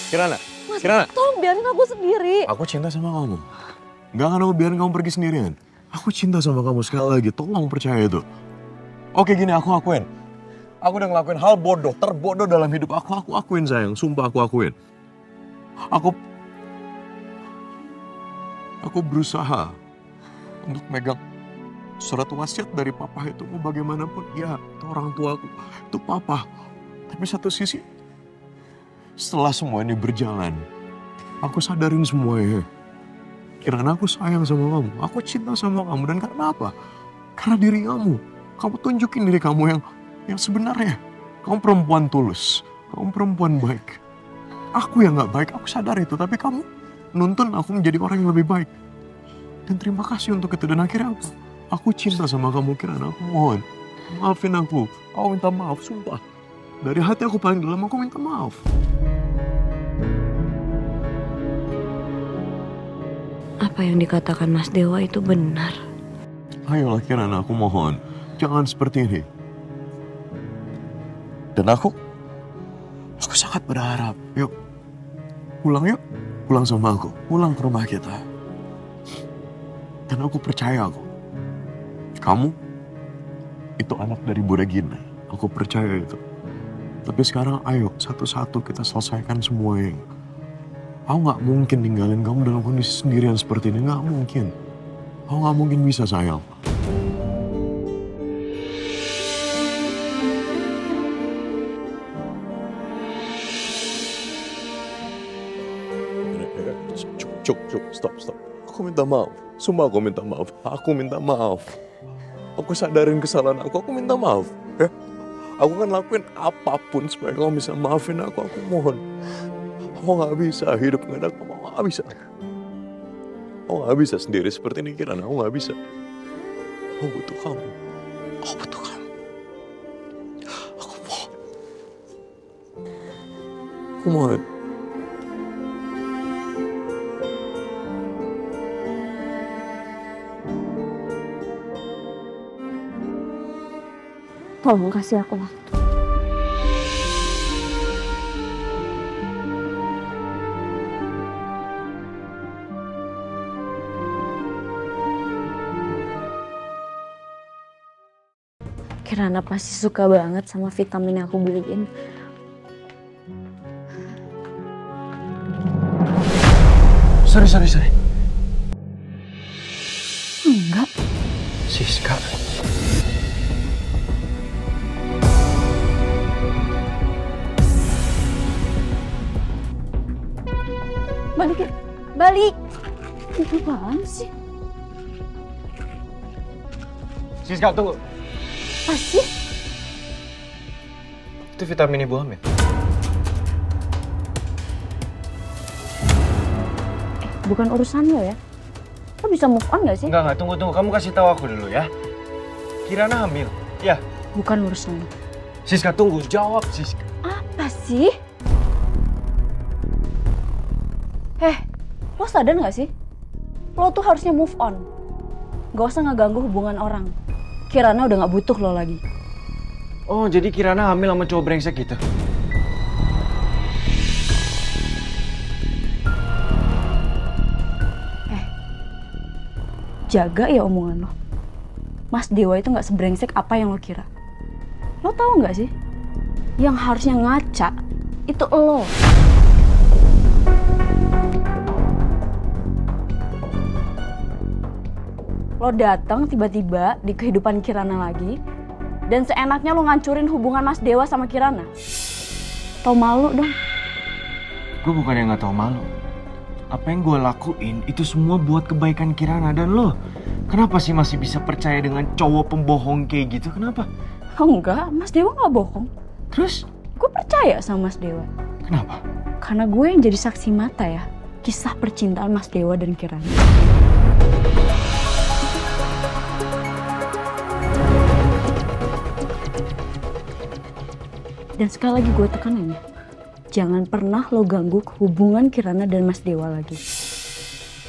Kirana, Mas, Kirana. tolong biarin aku sendiri. Aku cinta sama kamu. Gak akan aku biarin kamu pergi sendirian. Aku cinta sama kamu sekali lagi, tolong percaya itu. Oke gini, aku akuin. Aku udah ngelakuin hal bodoh, terbodoh dalam hidup aku. Aku akuin sayang, sumpah aku akuin. Aku berusaha untuk megang surat wasiat dari papa itu. Mau bagaimanapun, ya itu orang tuaku, itu papa. Tapi satu sisi, setelah semua ini berjalan, aku sadarin semuanya. Kirana, aku sayang sama kamu, aku cinta sama kamu. Dan karena apa? Karena diri kamu. Kamu tunjukin diri kamu yang sebenarnya. Kamu perempuan tulus, kamu perempuan baik. Aku yang gak baik, aku sadar itu. Tapi kamu nuntun aku menjadi orang yang lebih baik. Dan terima kasih untuk itu. Dan akhirnya aku cinta sama kamu, Kirana. Aku mohon, maafin aku. Aku minta maaf, sumpah. Dari hati aku paling dalam, aku minta maaf. Apa yang dikatakan Mas Dewa itu benar. Ayolah Kirana, aku mohon. Jangan seperti ini. Dan aku sangat berharap. Yuk, pulang yuk. Pulang sama aku. Pulang ke rumah kita. Dan aku percaya kamu itu anak dari Bu Regina. Aku percaya itu. Tapi sekarang ayo satu-satu kita selesaikan semuanya. Aku gak mungkin ninggalin kamu dalam kondisi sendirian seperti ini. Gak mungkin. Aku gak mungkin bisa, sayang. Cuk, stop. Aku minta maaf. Sumpah aku minta maaf. Aku minta maaf. Aku sadarin kesalahan aku minta maaf. Ya? Aku kan lakuin apapun supaya kamu bisa maafin aku mohon. Aku gak bisa hidup gak ada kamu, aku gak bisa. Aku gak bisa sendiri seperti ini, Kirana. Aku gak bisa. Aku butuh kamu. Aku butuh kamu. Aku mohon. Aku mohon. Tolong kasih aku waktu. Kirana pasti suka banget sama vitamin yang aku beliin. Sorry. Enggak. Siska. Balik. Itu apaan sih? Siska, tunggu. Apa sih? Itu vitamin ibu hamil. Bukan urusan lo ya. Lo bisa move on gak sih? Enggak, tunggu. Kamu kasih tahu aku dulu ya. Kirana hamil. Ya. Bukan urusan lo. Siska, tunggu. Jawab, Siska. Apa sih? Lo sadar gak sih? Lo tuh harusnya move on. Gak usah ngeganggu hubungan orang. Kirana udah gak butuh lo lagi. Oh, jadi Kirana hamil sama cowok brengsek gitu? Jaga ya omongan lo. Mas Dewa itu gak sebrengsek apa yang lo kira. Lo tahu gak sih? Yang harusnya ngaca itu lo. Lo datang tiba-tiba di kehidupan Kirana lagi, dan seenaknya lo ngancurin hubungan Mas Dewa sama Kirana. Tau malu dong. Gue bukan yang gak tau malu. Apa yang gue lakuin itu semua buat kebaikan Kirana dan lo. Kenapa sih masih bisa percaya dengan cowok pembohong kayak gitu? Kenapa? Oh enggak, Mas Dewa gak bohong. Terus? Gue percaya sama Mas Dewa. Kenapa? Karena gue yang jadi saksi mata ya, kisah percintaan Mas Dewa dan Kirana. Dan sekali lagi gue tekanin ya, jangan pernah lo ganggu hubungan Kirana dan Mas Dewa lagi.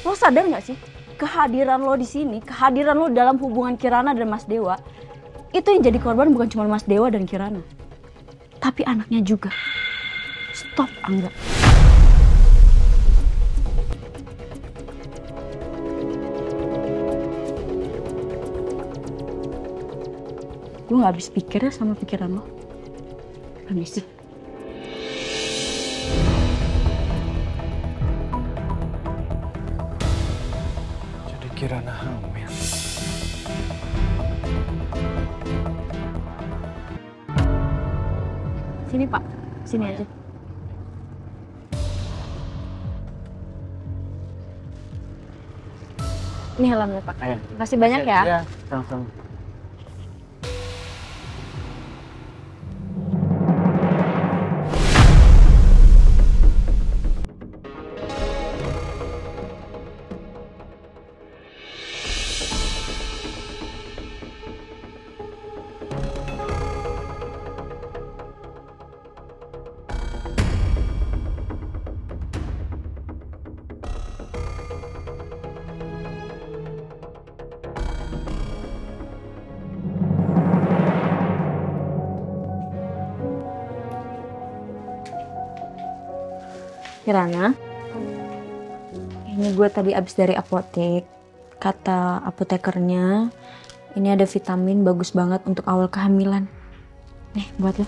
Lo sadar gak sih, kehadiran lo di sini, kehadiran lo dalam hubungan Kirana dan Mas Dewa, itu yang jadi korban bukan cuma Mas Dewa dan Kirana, tapi anaknya juga. Stop, Angga. Gue gak habis pikir ya sama pikiran lo. Permisi. Jadi Kirana hamil. Sini Pak, sini aja. Ini helmnya Pak. Ayo. Makasih banyak ya. Iya, sama-sama. Kirana, ini gue tadi abis dari apotek. Kata apotekernya, ini ada vitamin bagus banget untuk awal kehamilan. Nih, buat lo.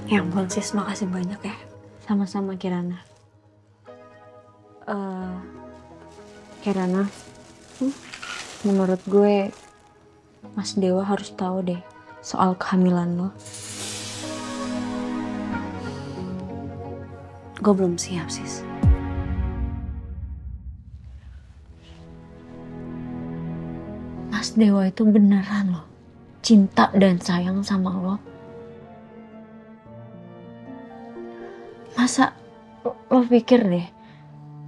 Ya ampun sis, makasih banyak ya. Sama-sama Kirana. Kirana, menurut gue Mas Dewa harus tahu deh soal kehamilan lo. Gue belum siap, sis. Mas Dewa itu beneran loh cinta dan sayang sama lo. Masa lo pikir deh,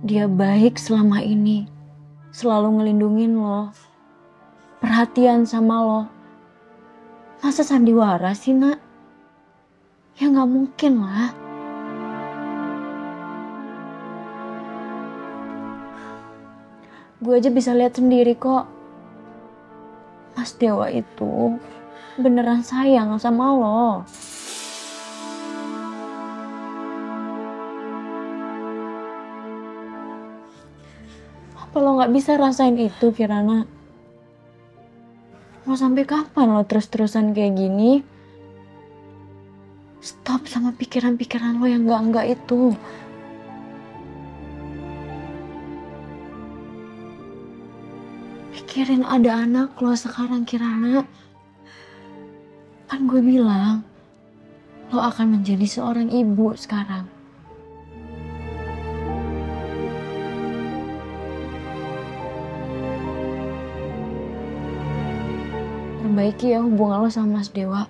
dia baik selama ini, selalu ngelindungin lo, perhatian sama lo. Masa sandiwara sih, Nak? Ya nggak mungkin lah. Gue aja bisa lihat sendiri kok. Mas Dewa itu beneran sayang sama lo. Apa lo gak bisa rasain itu, Kirana? Mau sampai kapan lo terus-terusan kayak gini? Stop sama pikiran-pikiran lo yang enggak-enggak itu. Pikirin ada anak lo sekarang, Kirana. Kan gue bilang, lo akan menjadi seorang ibu sekarang. Perbaiki ya hubungan lo sama Mas Dewa.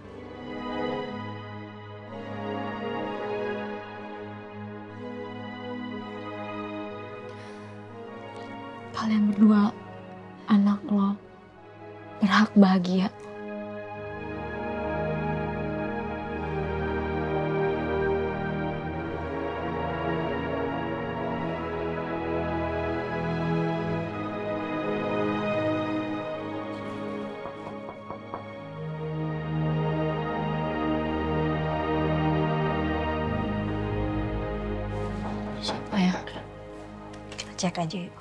Kalian berdua, anak lo, berhak bahagia. Siapa ya? Kita cek aja yuk.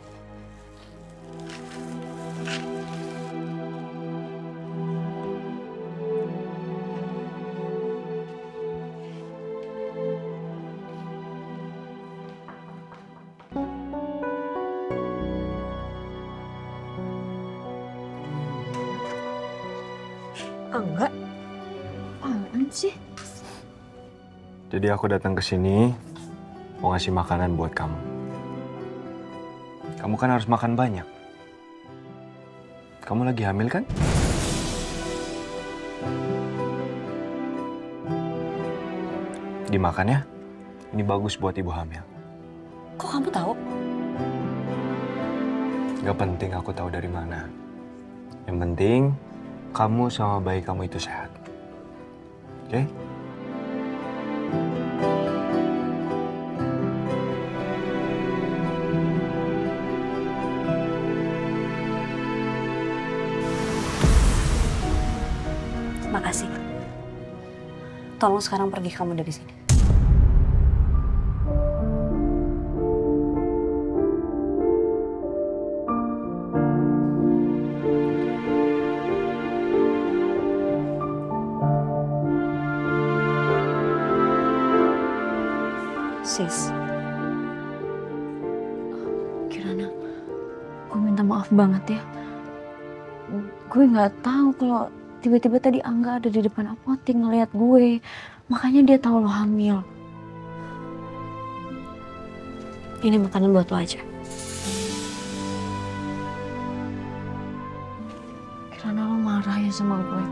Enggak. Apaan sih? Jadi aku datang ke sini mau ngasih makanan buat kamu. Kamu kan harus makan banyak. Kamu lagi hamil kan? Dimakan ya. Ini bagus buat ibu hamil. Kok kamu tahu? Gak penting aku tahu dari mana. Yang penting kamu sama bayi kamu itu sehat. Oke? Makasih. Tolong sekarang pergi kamu dari sini. Sis, Kirana, gue minta maaf banget ya. Gue nggak tahu kalau tiba-tiba tadi Angga ada di depan apotek ngeliat gue, makanya dia tahu lo hamil. Ini makanan buat lo aja. Kirana, lo marah ya sama gue?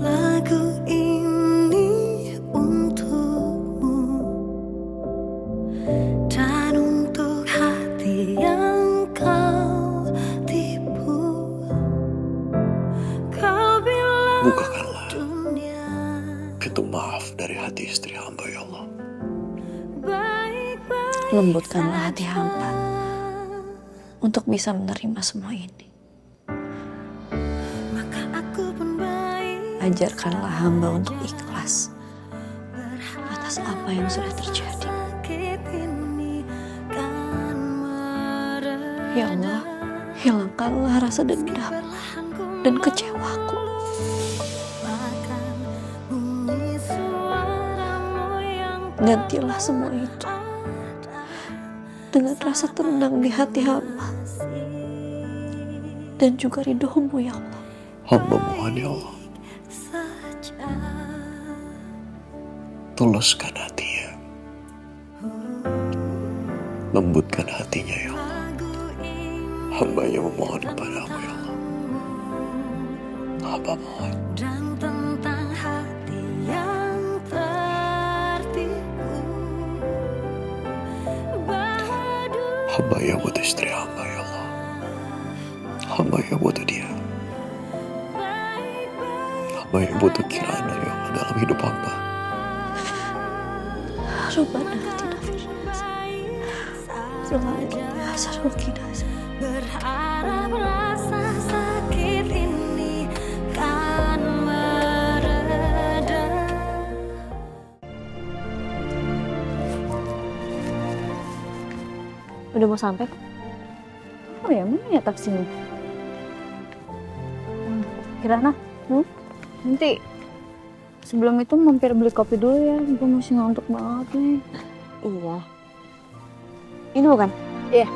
Lagu ini untukmu dan untuk hati yang kau tipu. Kau bilang Bukakanlah dunia pintu maaf dari hati istri hamba, ya Allah. baik-baik Lembutkanlah hati saja. hamba untuk bisa menerima semua ini. Maka aku pun baik Ajarkanlah hamba untuk ikhlas atas apa yang sudah terjadi. sakit ini kan mereda. Ya Allah, hilangkanlah rasa dendam Perlahan ku dan kecewaku. melupakan bunyi suaramu yang Gantilah semua itu dengan rasa tenang di hati hamba dan juga ridhomu ya Allah. Hamba mohon, ya Allah, saja. tuluskan hatinya, lembutkan hatinya, ya Allah. Lagu ini Hambanya memohon kepadamu, ya Allah. Hamba mohon. dan tentang hati yang tertipu bahwa Hamba yang butuh istri hamba, ya Allah. Hamba yang butuh dia. Hamba yang butuh Kirana, ya Allah, dalam hidup hamba. Rabbana atina fid dunya hasanah wa qina adzabannar. berharap rasa sakit ini kan mereda. Udah mau sampai kok. Oh ya, mana ya taksinya? Kirana, nanti sebelum itu mampir beli kopi dulu ya. Gue masih ngantuk banget nih. Iya. Ini bukan? Iya.